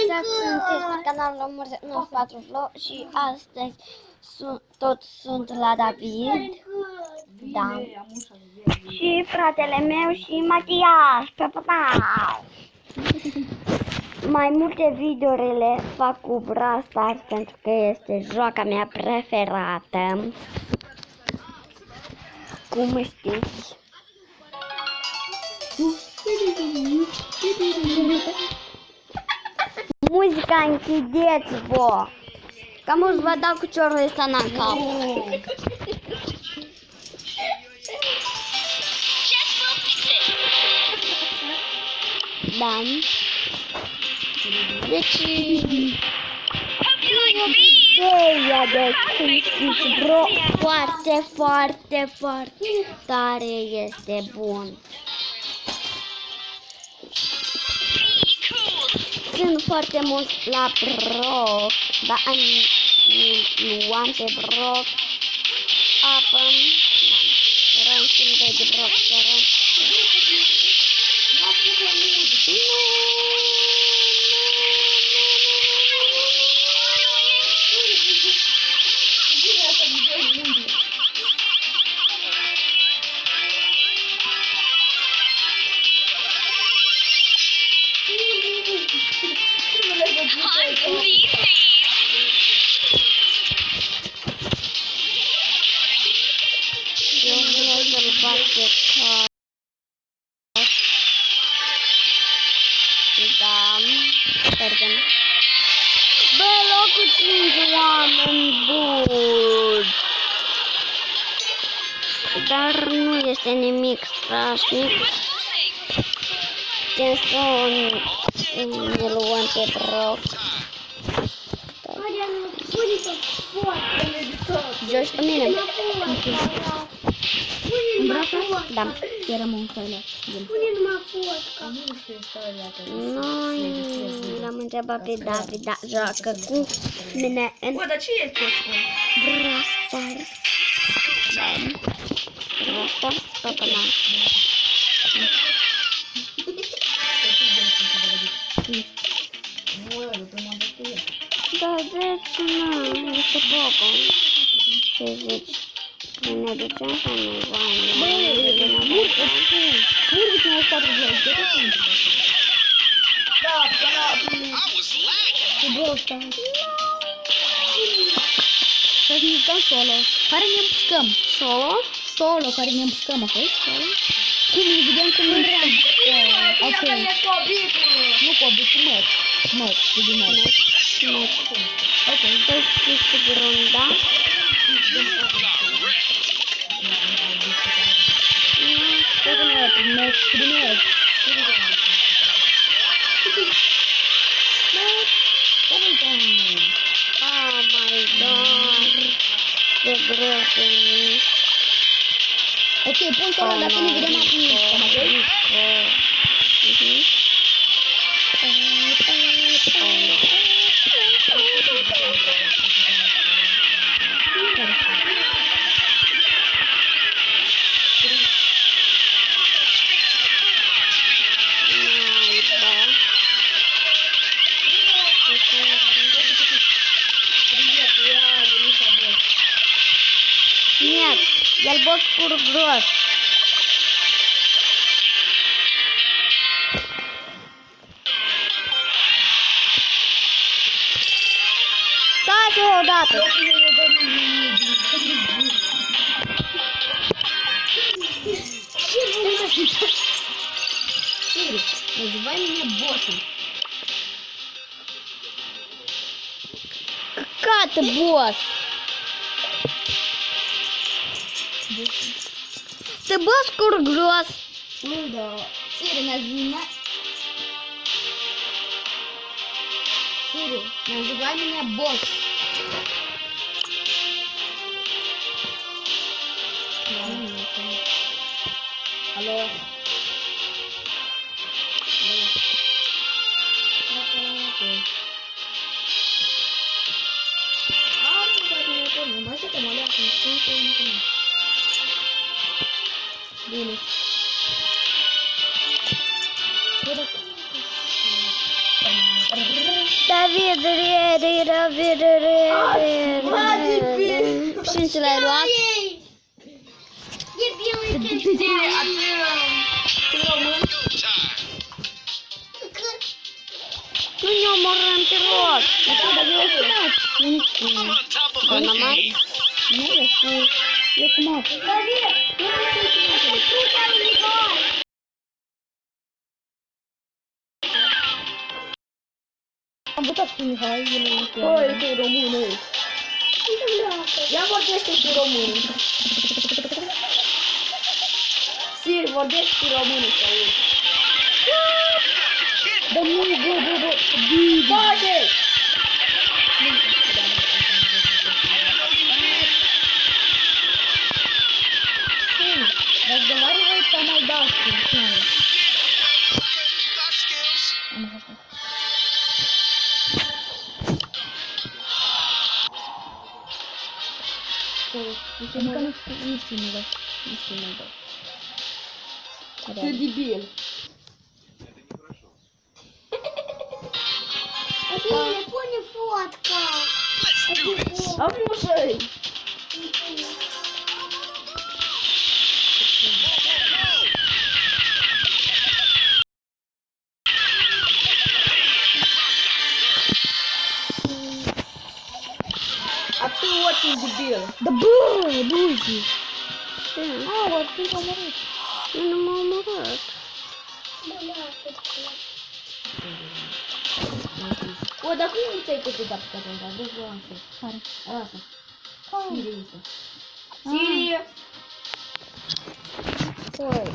Exact, sunteți pe canalul Omor 94 Flow și astăzi sunt la David. Da. Și fratele meu și Matias. Mai multe videourile fac cu Brawl Stars pentru că este joaca mea preferată. Cum știți? Muzica închideți-vă! Cam o să vă dau cu ciorul ăsta în cap. Da. Deci... ideea de cum știți, bro, foarte tare este bun. Sunt foarte mult la Brock, dar nu am pe Brock. Apă, rău sunt de Brock, da, perdem. Bă, locul 5 oameni buni. Dar nu este nimic strașnic. Putem să ne luăm pe Brock. Joci cu mine? Da. Eram un fel. Noi l-am întrebat pe David, da, joacă cu mine în Bă, dar ce e tot? Brawl Stars. Da. Brawl Stars, papana. Da, deci nu, este popo. Ce zici? Să ne ducem sau nu? Urcă-te o 4 de Ce Brawl Stars? Să-ți ne jucăm solo. Care ne împușcăm? Solo? Solo, care ne împușcăm, ok? Solo. Cum ne vedem cum ne vreau? Ok. Nu cobit, cu match. Match, cu din match. Ok. Deschis runda. Primet. Oh my god. Ce greu pe mine. Ok, pun solo, dacă ne vedem acum, ok? Нет, el bot curgros. Stați odată. Называй меня боссом. Какая ты босс? Ты босс кургрос. Ну да. Сири, называй меня босс. Алло. Bine. Bine. David, și ce l-ai luat? Nu ne omorâm, te rog. Până mai? Nu, e cu mat. Am votat cu Mihai, el e cu Băi, tu română. Ia vorbește și român. Sir, vorbește și română să auzi. Bă, nu, bă. Bate! Разговаривает по-молдавски. Ты дебил. Bine, pune fotca. А мужей? А ты очень дебил. Да бă, Luigi! Ce? Aua, tu s-a omorât. Nu m-a omorât. О, да хуй не цей коты так сказал, да, без ланки. Care? Ага. Care? Сири. Сири. Oi.